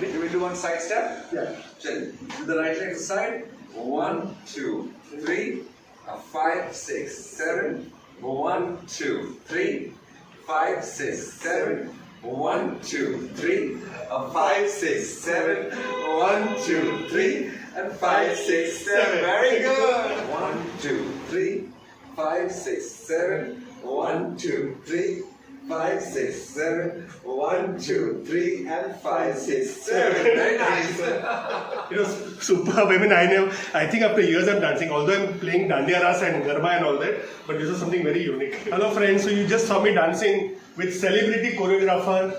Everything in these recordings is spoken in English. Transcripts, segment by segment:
We will do one side step. Yeah. Check. To the right leg to the side. 1, 2, 3, 5, 6, 7. 1, 2, 3, 5, 6, 7. 1, 2, 3, 5, 6, 7. 1, 2, 3, and 5, 6, 7. Very good. 1, 2, 3, 5, 6, 7. 1, 2, 3, 5, 6, 7. 1, 2, 3, and 5, 6, 7. Very nice. It was superb. I mean, I think after years of dancing, although I'm playing Dandiya Ras and Garba and all that, but this was something very unique. Hello friends, so you just saw me dancing with celebrity choreographer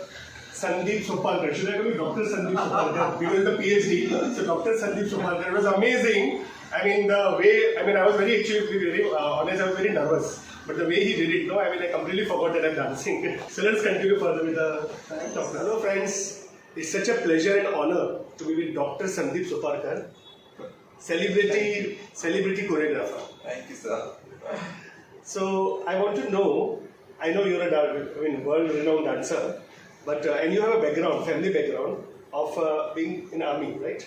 Sandeep Sopalkar. Should I call you Dr. Sandeep Sopalkar? Because the PhD. So Dr. Sandeep Sopalkar. It was amazing. I mean, I was very, actually, to be very honest, I was very nervous. But the way he did it, I completely forgot that I'm dancing. So let's continue further with the talk. Hello friends, it's such a pleasure and honor to be with Dr. Sandeep Sopalkar, celebrity choreographer. Thank you, sir. So I want to know, I know you're a world-renowned dancer, but and you have a family background of being in army, right?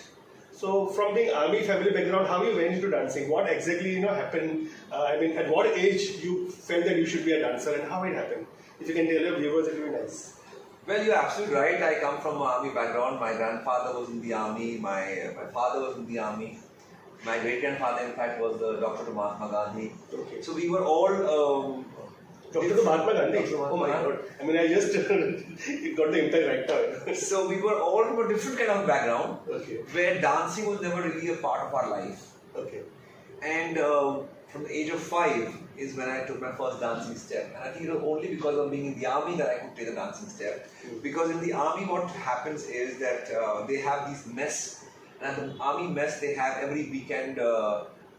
So from being army family background, how you went into dancing? What exactly happened? At what age you felt that you should be a dancer, and how it happened? If you can tell your viewers, it would be nice. Well, you're absolutely right. I come from an army background. My grandfather was in the army. My father was in the army. My great-grandfather, in fact, was the Dr. to Mahatma Gandhi. Okay. So we were all... Dr. to Mahatma Gandhi? Dr. Oh my God. I mean, I just it got the impact right now. So we were all from a different kind of background, Okay. where dancing was never really a part of our life. Okay. And from the age of 5 is when I took my first dancing step. And I think it was only because of being in the army that I could take the dancing step. Because in the army what happens is that they have these mess. And at the army mess they have every weekend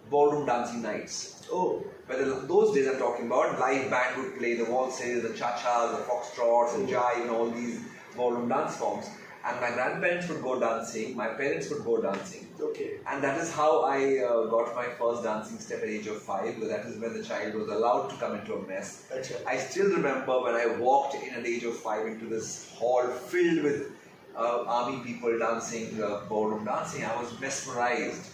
ballroom dancing nights. Oh. But those days I'm talking about, live band would play the waltzes, the cha-chas, the foxtrots, and jive, and all these ballroom dance forms. And my grandparents would go dancing, my parents would go dancing. Okay. And that is how I got my first dancing step at the age of 5, because that is when the child was allowed to come into a mess. Achha. I still remember when I walked in at the age of 5 into this hall filled with army people dancing, ballroom dancing. I was mesmerized.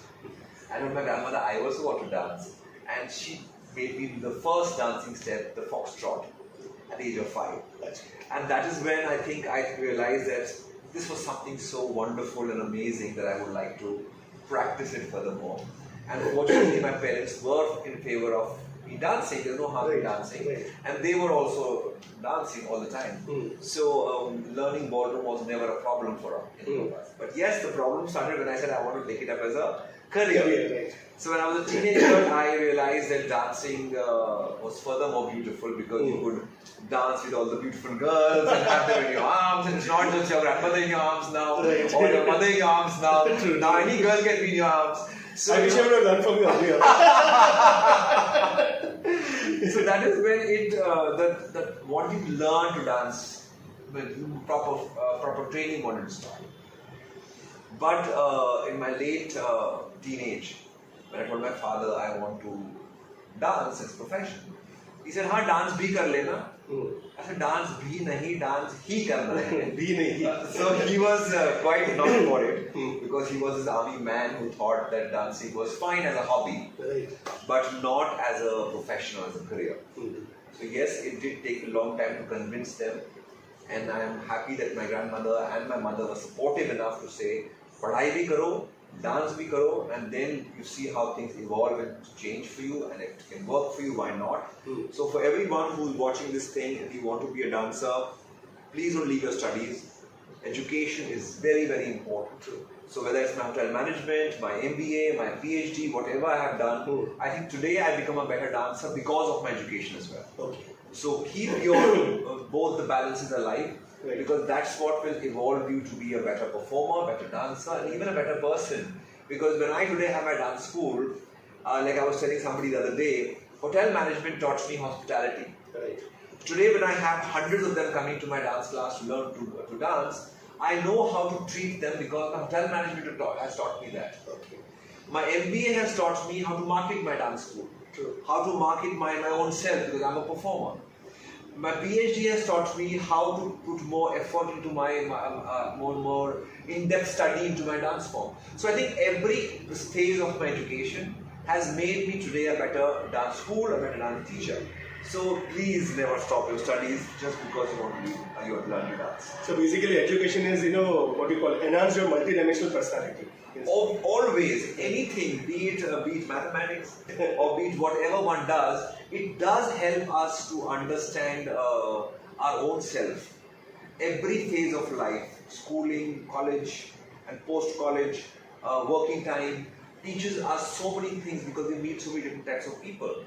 I told my grandmother I also want to dance. And she made me do the first dancing step, the foxtrot, at the age of 5. Achha. And that is when I think I realized that this was something so wonderful and amazing that I would like to practice it furthermore. And fortunately, my parents were in favor of me dancing. There's no harm in dancing. Right. And they were also dancing all the time. So learning ballroom was never a problem for us. But yes, the problem started when I said I want to take it up as a career. Right. So when I was a teenager, I realized that dancing was furthermore beautiful because you could dance with all the beautiful girls and have them in your arms, and it's not just your grandmother in your arms now, Right. or your mother in your arms now. Now any girl can be in your arms. So, I wish I would have learned from you earlier. so that is when that wanting to learn to dance with proper training wanted to start. But in my late teenage, when I told my father I want to dance as a profession, he said, "हाँ dance भी कर लेना." I said, "Dance भी नहीं, dance ही करना है." Bhi nahi. So he was quite not for it because he was this army man who thought that dancing was fine as a hobby, Right. but not as a profession or as a career. So yes, it did take a long time to convince them, and I am happy that my grandmother and my mother were supportive enough to say, "Padhai bhi karo, dance bhi karo, and then you see how things evolve and change for you, and if it can work for you, why not?" So for everyone who is watching this thing and you want to be a dancer, please don't leave your studies. Education is very, very important. So whether it's my hotel management, my MBA, my PhD, whatever I have done, I think today I become a better dancer because of my education as well. Okay. So keep your both the balances alive, because that's what will evolve you to be a better performer, better dancer, and even a better person. Because when I today have my dance school, like I was telling somebody the other day, hotel management taught me hospitality. Right. Today when I have hundreds of them coming to my dance class to learn to dance, I know how to treat them because my hotel management has taught me that. Okay. My MBA has taught me how to market my dance school. True. How to market my own self because I'm a performer. My PhD has taught me how to put more effort into my more in-depth study into my dance form. So I think every phase of my education has made me today a better dance school, a better dance teacher. So please never stop your studies just because you want to learn to dance. So basically, education is, what you call, enhance your multidimensional personality. Always, anything, be it mathematics or be it whatever one does, it does help us to understand our own self. Every phase of life, schooling, college and post-college, working time, teaches us so many things because we meet so many different types of people.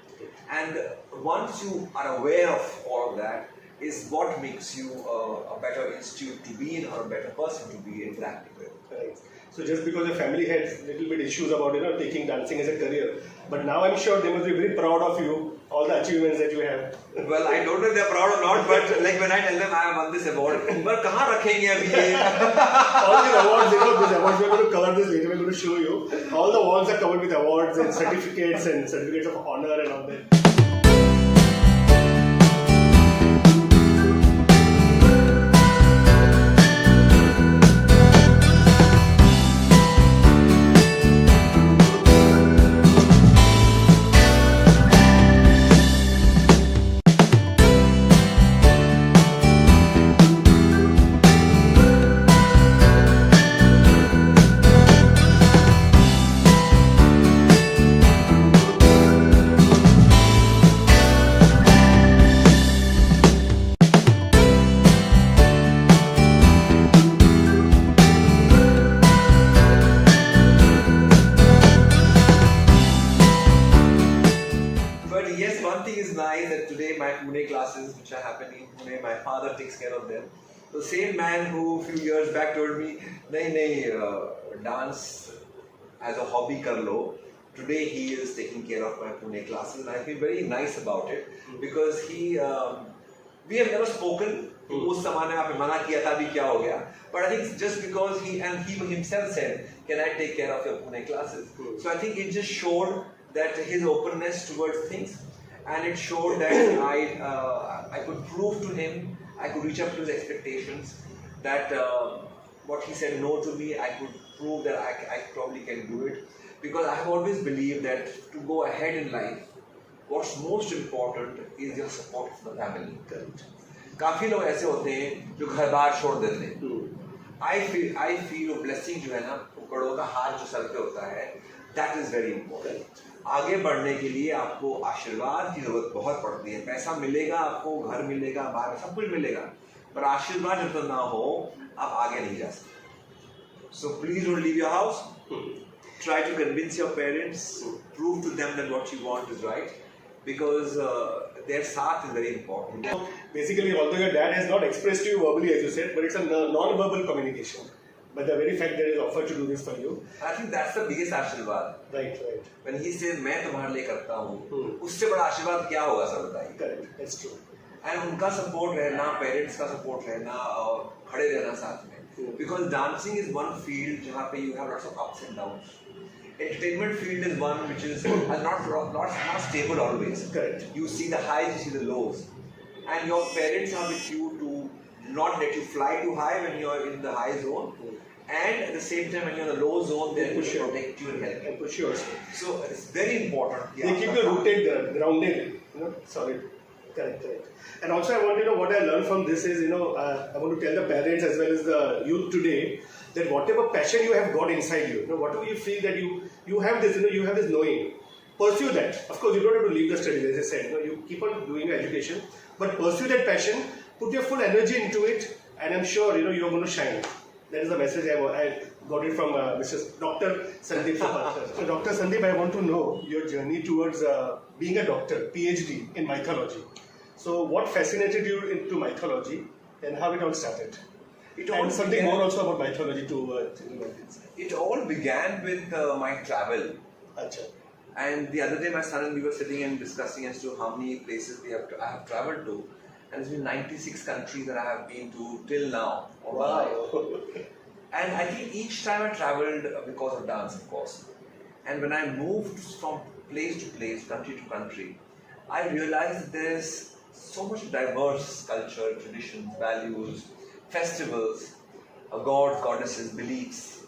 And once you are aware of all of that, is what makes you a better institute to be in or a better person to be interacting with. Right. So just because your family had little bit issues about taking dancing as a career, but now I'm sure they must be very proud of you, all the achievements that you have. Well, I don't know if they're proud or not, but like when I tell them I have won this award, but kahan rakhenge abhi ye? All the awards, these awards, we're going to cover this later, we're going to show you. All the walls are covered with awards and certificates of honor and all that. Yes, one thing is nice that today my Pune classes, which are happening in Pune, my father takes care of them. The same man who a few years back told me, nahi, dance as a hobby kar lo. Today he is taking care of my Pune classes, and I feel very nice about it because we have never spoken. उस समय आपने मना किया था, अभी क्या हो गया? But I think just because he himself said, "Can I take care of your Pune classes?" So I think it just showed that his openness towards things, and it showed that I could prove to him, I could reach up to his expectations, that what he said no to me, I could prove that I probably can do it, because I have always believed that to go ahead in life, what's most important is your support of the family. काफी लोग ऐसे होते हैं जो घर बार छोड़ देते हैं. I feel blessing जो है ना, कड़ों का हाथ जो सर पे होता है, that is very important. आगे बढ़ने के लिए आपको आशीर्वाद की जरूरत बहुत पड़ती है. पैसा मिलेगा आपको, घर मिलेगा, बाहर सब कुछ मिलेगा, पर आशीर्वाद जब तक ना हो आप आगे नहीं जा सकते. So please don't leave your house. Try to convince your parents. Prove to them that what you want is right, because their saath is very important. Basically, although your dad has not expressed to you verbally, as you said, but it's a non-verbal communication. But the very fact that he offered to do this for you. I think that's the biggest आशीर्वाद. Right. When he says मैं तुम्हारे लिए करता हूँ, उससे बड़ा आशीर्वाद क्या होगा सर बताइए? Correct. That's true. And उनका support रहना, parents का support रहना, और खड़े रहना साथ में. Because dancing is one field जहाँ पे you have lots of ups and downs. Entertainment field is one which is not stable always. Correct. You see the highs, you see the lows, and your parents are with you to not let you fly too high when you are in the high zone, and at the same time when you are in the low zone, they are going to protect you and help you. And push you also. So it's very important. They keep you rooted, grounded, solid. Correct. And also I want to know what I learned from this is, I want to tell the parents as well as the youth today that whatever passion you have got inside you, whatever you feel that you have this, you have this knowing, pursue that. Of course, you don't have to leave the studies, as I said. You keep on doing your education, but pursue that passion, put your full energy into it, and I'm sure you're going to shine. That is the message I got it from Dr. Sandeep Sapar. So Dr. Sandeep, I want to know your journey towards being a doctor, PhD in mythology. So what fascinated you into mythology and how it all started? And something more also about mythology too. It all began with my travel. Achha. And the other day my son and we were sitting and discussing as to how many places I have traveled to. And it's been 96 countries that I have been to till now. Wow. And I think each time I traveled because of dance, of course. And when I moved from place to place, country to country, I realized that there's so much diverse culture, traditions, values, festivals, gods, goddesses, beliefs,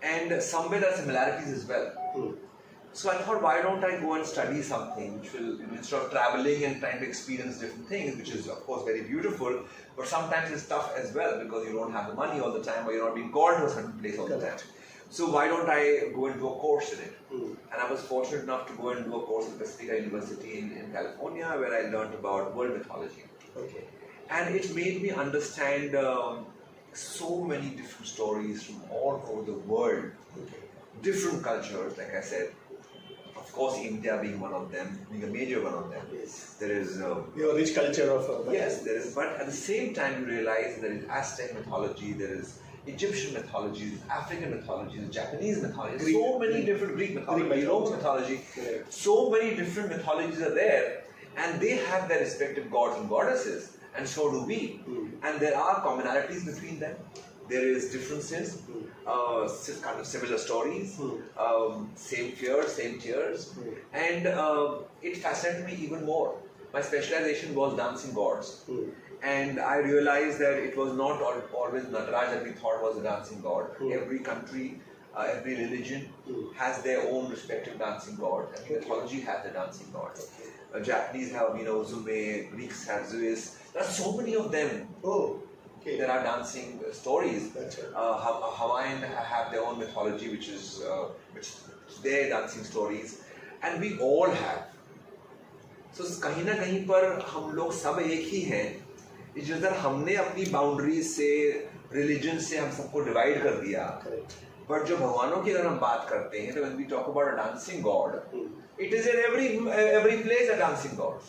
and somewhere there are similarities as well. So I thought, why don't I go and study something which will, instead of traveling and trying to experience different things, which is of course very beautiful, but sometimes it's tough as well because you don't have the money all the time or you're not being called to a certain place all the time. So why don't I go and do a course in it? And I was fortunate enough to go and do a course at Pacifica University in California where I learned about world mythology. Okay. And it made me understand so many different stories from all over the world, different cultures, like I said. Of course, India being one of them, being a major one of them. Yes. There is Your rich culture of yes, there is. But at the same time, you realize there is Aztec mythology, there is Egyptian mythology, African mythology, Japanese mythology, Greek, so many different Greek mythology, Roman mythology. Yeah. So many different mythologies are there, and they have their respective gods and goddesses, and so do we. And there are commonalities between them. There is differences, kind of similar stories, same fears, same tears, and it fascinated me even more. My specialization was dancing gods, and I realized that it was not always Nataraj that we thought was a dancing god. Every country, every religion has their own respective dancing god, and mythology has the dancing gods. Japanese have Uzume, Greeks have Zeus. There are so many of them. Oh. Okay. There are dancing stories. That's right. Hawaiian have their own mythology, which is their dancing stories, and we all have. So कहीं ना कहीं पर हम लोग सब एक ही हैं. जिधर हमने अपनी बाउंड्रीज से, रिलीजन से हम सबको डिवाइड कर दिया. बट जो भगवानों की अगर हम बात करते हैं, तो when we talk about a dancing god, it is in every place a dancing god.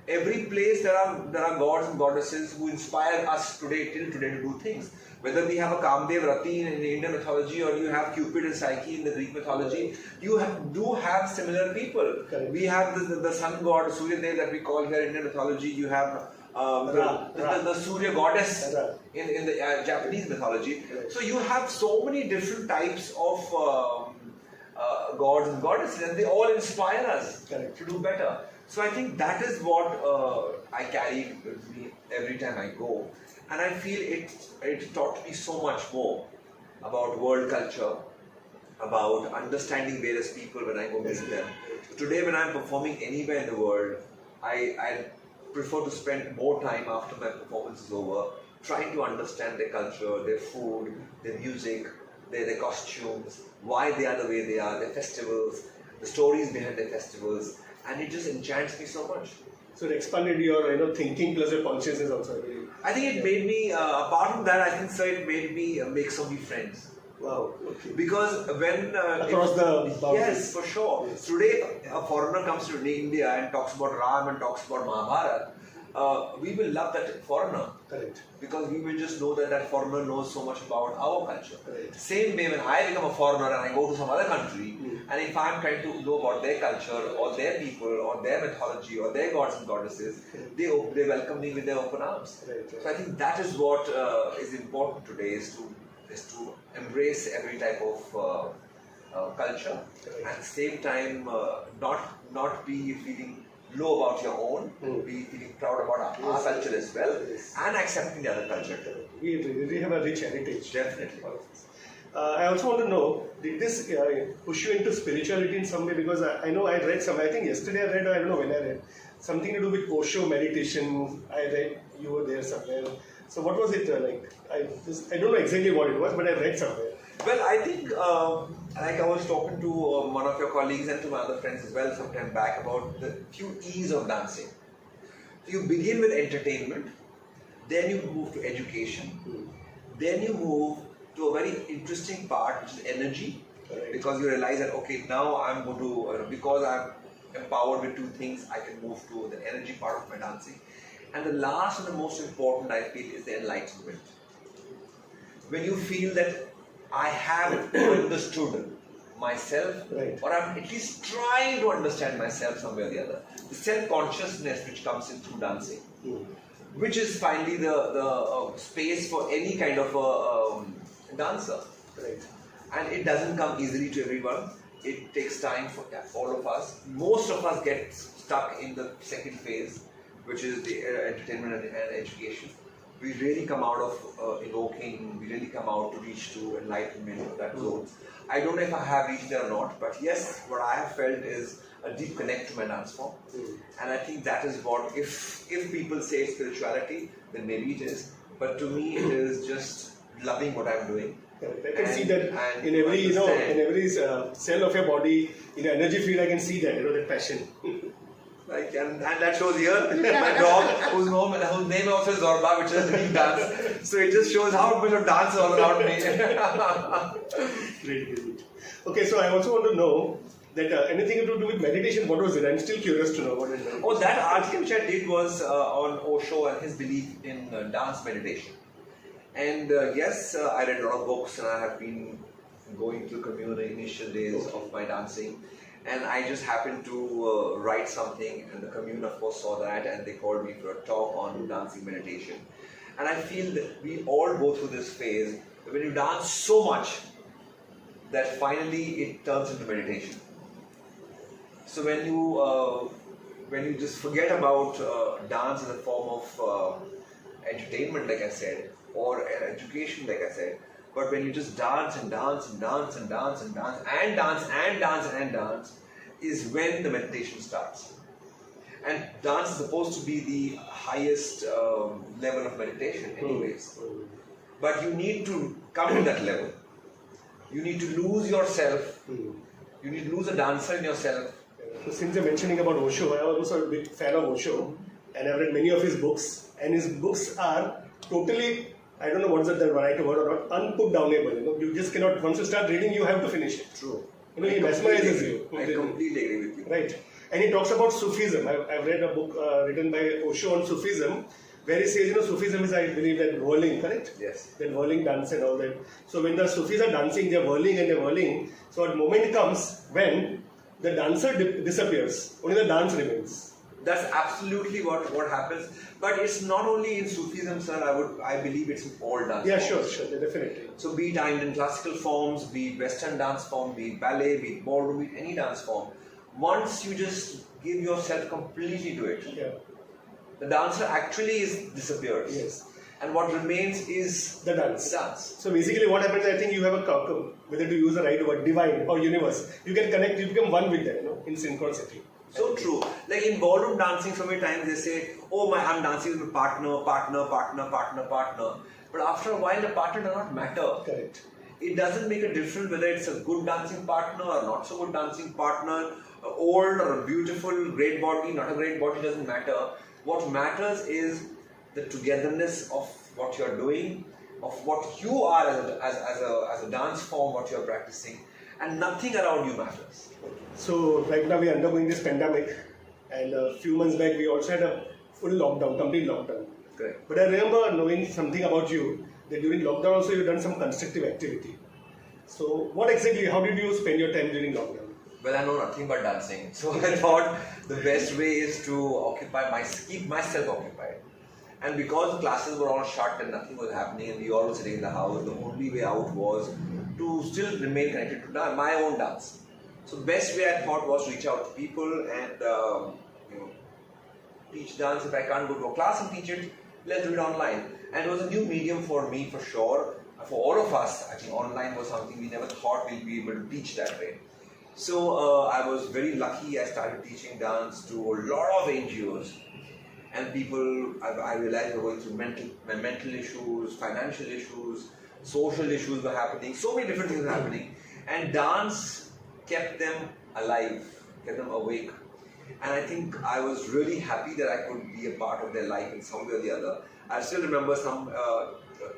Every place there are gods and goddesses who inspire us today till today to do things. Whether we have a Kamdev Rati in the Indian mythology or you have Cupid and Psyche in the Greek mythology, you do have similar people. Correct. We have the sun god Surya Dev that we call here in Indian mythology. You have the Surya goddess in the Japanese mythology. Correct. So you have so many different types of gods and goddesses, and they all inspire us Correct. to do better. So I think that is what I carry with me every time I go, and I feel it taught me so much more about world culture, about understanding various people when I go visit them. Today when I'm performing anywhere in the world, I prefer to spend more time after my performance is over trying to understand their culture, their food, their music, their costumes, why they are the way they are, their festivals, the stories behind their festivals. And it just enchants me so much. So it expanded your thinking plus your consciousness also. I think it made me, apart from that, I think so it made me make so many friends. Wow. Okay. Because when... across the boundaries. Yes, for sure. Yes. Today, a foreigner comes to India and talks about Ram and talks about Mahabharata. We will love that foreigner. Correct. Because we will just know that foreigner knows so much about our culture. Right. Same way when I become a foreigner and I go to some other country, and if I'm trying to know about their culture or their people or their mythology or their gods and goddesses, they welcome me with their open arms. Right. So I think that is what is important today, is to embrace every type of culture, and at the same time not be feeling low about your own, be feeling proud about our culture as well, and accepting the other culture. We really have a rich heritage. Definitely. I also want to know, did this push you into spirituality in some way? Because I know I read somewhere, I think yesterday I read, or I don't know when I read, something to do with Osho meditation. I read you were there somewhere. So what was it like? I don't know exactly what it was, but I read somewhere. Well, I think, like I was talking to one of your colleagues and to my other friends as well some time back about the few E's of dancing. So you begin with entertainment, then you move to education, then you move to a very interesting part, which is energy, because you realize that, okay, now I'm going to, because I'm empowered with two things, I can move to the energy part of my dancing. And the last and the most important, I feel, is the enlightenment. When you feel that I have understood myself, or I'm at least trying to understand myself some way or the other. The self-consciousness which comes in through dancing, which is finally the space for any kind of a dancer. And it doesn't come easily to everyone. It takes time for all of us. Most of us get stuck in the second phase, which is the entertainment and education, we really come out of evoking, we really come out to reach to enlightenment, that zone. I don't know if I have reached there or not, but yes, what I have felt is a deep connect to my dance form. And I think that is what, if people say spirituality, then maybe it is. But to me, it is just loving what I'm doing. I can see that in every, in every cell of your body, in your energy field, I can see that, that passion. Like, and that shows here, my dog, whose name also is Zorba, which is being dance. So it just shows how much of dance is all around me. Great. Okay, so I also want to know that anything to do with meditation, what was it? I'm still curious to know what it is. Oh, that article which I did was on Osho and his belief in dance meditation. And yes, I read a lot of books and I have been going through Commune in the initial days of my dancing. And I just happened to write something, and the Commune of course saw that, and they called me for a talk on dancing meditation. And I feel that we all go through this phase when you dance so much that finally it turns into meditation. So when you just forget about dance as a form of entertainment, like I said, or education, like I said, but when you just dance and dance and dance and dance and dance and dance and dance and dance, is when the meditation starts. And dance is supposed to be the highest level of meditation anyways. But you need to come to that level. You need to lose yourself. You need to lose a dancer in yourself. So since you're mentioning about Osho, I was also a big fan of Osho, and I've read many of his books, and his books are totally, I don't know what's the right word or not, unputdownable. You just cannot, once you start reading, you have to finish it. True. He mesmerizes you. I completely agree with you. Right. And he talks about Sufism. I've read a book written by Osho on Sufism, where he says, Sufism is, I believe, that whirling, correct? Yes. That whirling dance and all that. So when the Sufis are dancing, they're whirling and they're whirling. So a moment comes when the dancer disappears, only the dance remains. That's absolutely what happens. But it's not only in Sufism, sir. I believe it's in all dance forms. Sure, definitely. So be it Indian classical forms, be it Western dance form, be it ballet, be it ballroom, be it any dance form. Once you just give yourself completely to it, the dancer actually disappears. Yes. And what remains is the dance. So basically what happens, I think you have a, whether to use the right word, divine or universe. You can connect, you become one with them, in synchronicity. So true. Like in ballroom dancing, so many times they say, oh I'm dancing with my partner. But after a while, the partner does not matter. Correct. It doesn't make a difference whether it's a good dancing partner or not so good dancing partner, old or a beautiful, great body, not a great body, doesn't matter. What matters is the togetherness of what you're doing, of what you are as a dance form, what you're practicing, and nothing around you matters. So right now we are undergoing this pandemic, and a few months back we also had a full lockdown, complete lockdown. Correct. But I remember knowing something about you, that during lockdown also you've done some constructive activity. So what exactly, how did you spend your time during lockdown? Well, I know nothing but dancing, so I thought the best way is to keep myself occupied. And because the classes were all shut and nothing was happening and we all were sitting in the house, the only way out was to still remain connected to my own dance. So the best way I thought was to reach out to people and teach dance. If I can't go to a class and teach it, let's do it online. And it was a new medium for me, for sure. For all of us, I think online was something we never thought we'd be able to teach that way. So I was very lucky. I started teaching dance to a lot of NGOs. And people, I realized, were going through mental issues, financial issues, social issues were happening. So many different things were happening. And dance kept them alive, kept them awake. And I think I was really happy that I could be a part of their life in some way or the other. I still remember some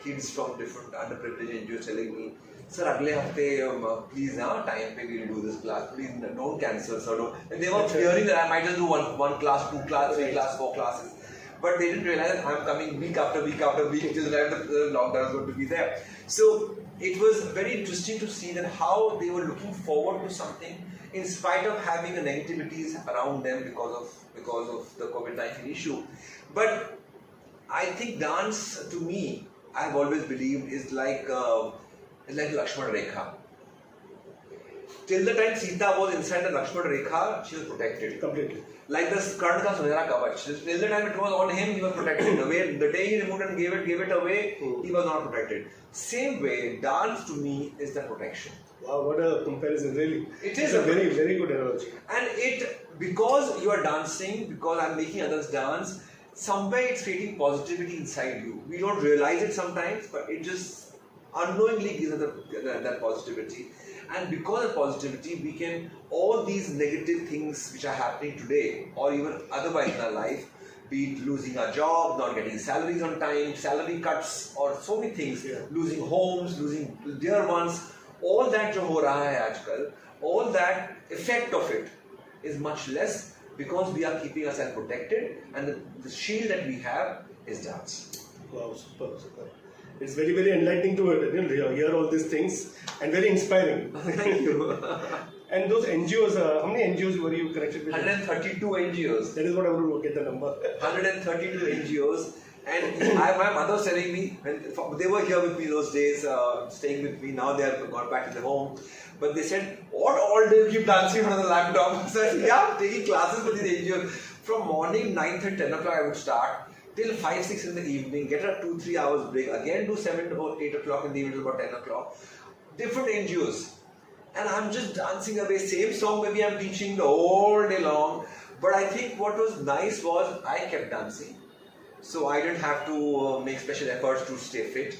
kids from different underprivileged NGOs telling me, sir, agle hafte, please now, time pe we'll do this class, please don't cancel, sir. Don't. And they were fearing that I might just do one class, 2 class, 3 class, 4 classes. But they didn't realize that I'm coming week after week after week till the lockdown is going to be there. So it was very interesting to see that how they were looking forward to something in spite of having the negativities around them because of the COVID-19 issue. But I think dance, to me, I've always believed is like Lakshman Rekha. till the time Sita was inside the Lakshmana Rekha, she was protected. Completely. Like the Karna ka Sunera Kavach. Till the time it was on him, he was protected. The day he removed and gave it away, he was not protected. Same way, dance to me is the protection. Wow, what a comparison, really. It is it's a very, very good analogy. And because you are dancing, because I'm making others dance, somewhere it's creating positivity inside you. We don't realize it sometimes, but it just unknowingly gives us that positivity. And because of positivity, we can, all these negative things which are happening today, or even otherwise in our life, be it losing our job, not getting salaries on time, salary cuts, or so many things, losing homes, losing dear ones, all that jo ho raha hai aajkal, all that effect of it is much less because we are keeping ourselves protected, and the shield that we have is dance. Wow, super. It's very, very enlightening to hear all these things and very inspiring. Thank you. And those NGOs, how many NGOs were you connected with? 132 NGOs. That is what I want to get the number. 132 NGOs. And my mother was telling me, when they were here with me those days, staying with me, now they have gone back to their home. But they said, what all day you keep dancing on the laptop? I said, yeah, I'm taking classes with these NGOs. From morning 9:30, 10 o'clock I would start, till 5, 6 in the evening, get a 2-3 hours break, again do 7 or 8 o'clock in the evening till about 10 o'clock. Different NGOs. And I'm just dancing away, same song maybe I'm teaching the whole day long. But I think what was nice was I kept dancing. So I didn't have to make special efforts to stay fit.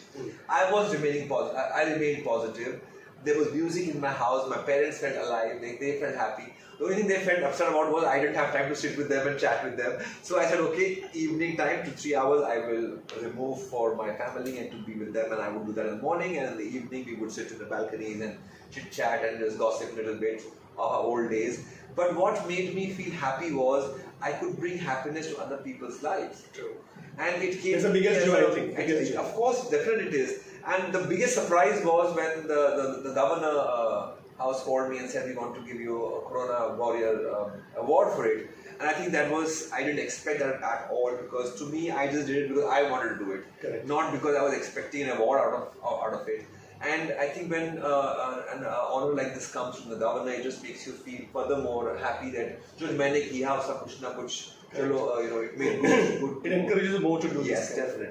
I was remaining positive. I remained positive. There was music in my house. My parents felt alive. They felt happy. The only thing they felt upset about was I didn't have time to sit with them and chat with them. So I said, okay, evening time, 2-3 hours, I will remove for my family and to be with them. And I would do that in the morning. And in the evening, we would sit in the balconies and chit chat and just gossip a little bit of our old days. But what made me feel happy was I could bring happiness to other people's lives. True. And it came. It's the biggest joy, I think. Biggest joy. Of course, definitely it is. And the biggest surprise was when the governor house called me and said, we want to give you a Corona Warrior award for it. And I think that was, I didn't expect that at all, because to me, I just did it because I wanted to do it. Correct. Not because I was expecting an award out of it. And I think when an honor like this comes from the governor, it just makes you feel furthermore happy that just मैंने किया उसका कुछ ना कुछ चलो it made good. It encourages you more to do Yes, this. definitely.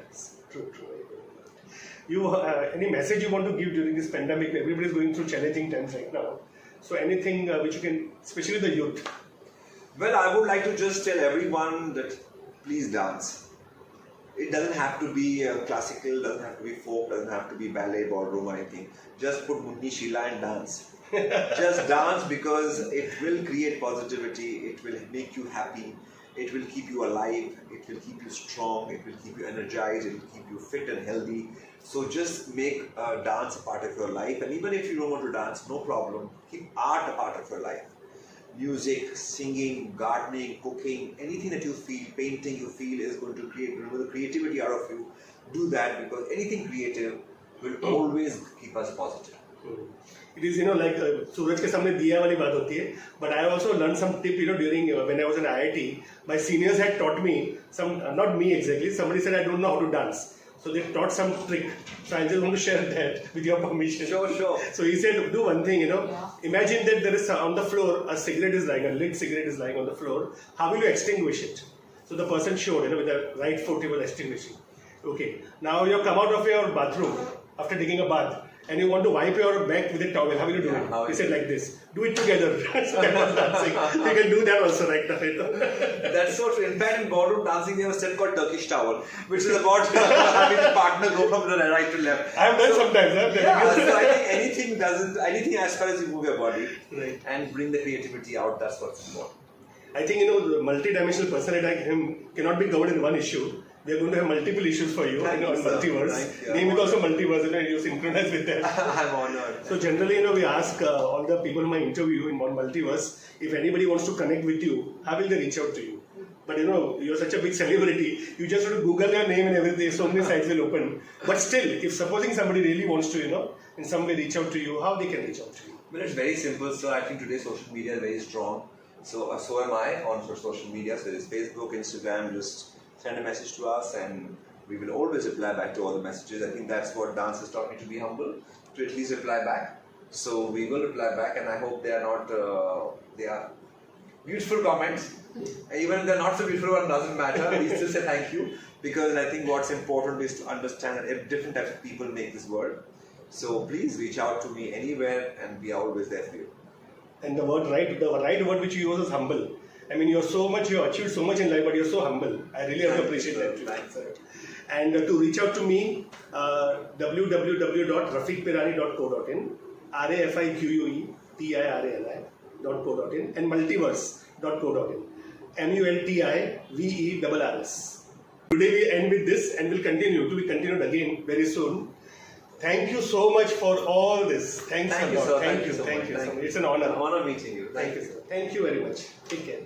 True. You any message you want to give during this pandemic? Everybody is going through challenging times right now. So anything which you can, especially the youth. Well, I would like to just tell everyone that please dance. It doesn't have to be classical, doesn't have to be folk, doesn't have to be ballet, ballroom or anything. Just put Munni Sheila and dance. Just dance, because it will create positivity, it will make you happy, it will keep you alive, it will keep you strong, it will keep you energized, it will keep you fit and healthy. So just make dance a part of your life, and even if you don't want to dance, no problem. Keep art a part of your life. Music, singing, gardening, cooking, anything that you feel, painting you feel is going to create the creativity out of you. Do that, because anything creative will always keep us positive. It is, like सूरज के सामने दिया वाली बात होती है. But I also learned some tip, during when I was in IIT. My seniors had taught me some, not me exactly. Somebody said I don't know how to dance. So they taught some trick. So I just want to share that with your permission. Sure. So he said, do one thing, Imagine that there is on the floor, a cigarette is lying, a lit cigarette is lying on the floor. How will you extinguish it? So the person showed, with the right foot he was extinguishing. Okay. Now you come out of your bathroom after taking a bath, and you want to wipe your back with a towel. How will you do it? He said like this. Do it together. So that was dancing. You can do that also right now. That's so true. In fact, in ballroom dancing, they have a step called Turkish towel, which is about having the partner go from the right to left. I have done sometimes. So I think anything as far as you move your body, right, and bring the creativity out, that's what's important. I think, the multi-dimensional personality like him cannot be covered in one issue. We are going to have multiple issues for you, Thank you, on sir. multiverse. Name is also multiverse, and you synchronize with that. I'm honored. So generally, we ask all the people whom I interview in one multiverse, if anybody wants to connect with you, how will they reach out to you? But you're such a big celebrity, you just have to Google your name and everything, so many sites will open. But still, if supposing somebody really wants to, in some way reach out to you, how they can reach out to you? Well, it's very simple. So I think today social media is very strong. So am I on social media. So it's Facebook, Instagram, just send a message to us and we will always reply back to all the messages. I think that's what dance has taught me, to be humble, to at least reply back. So we will reply back, and I hope they are not. They are beautiful comments. Even if they're not so beautiful, it doesn't matter. We still say thank you, because I think what's important is to understand that different types of people make this world. So please reach out to me anywhere, and we are always there for you. And the right word which you use is humble. I mean, you achieved so much in life, but you're so humble. I really have to appreciate that. Thanks, sir. And to reach out to me, www.rafiqpirani.co.in, RAFIQUEPIRANI.co.in, and multiverse.co.in, MULTIVERRS. Today we end with this, and we'll continue to be continued again very soon. Thank you so much for all this. Thanks Thank a you, lot. sir. Thank you so much. It's an honor. An honor meeting you. Thank you, sir. Thank you very much. Take care.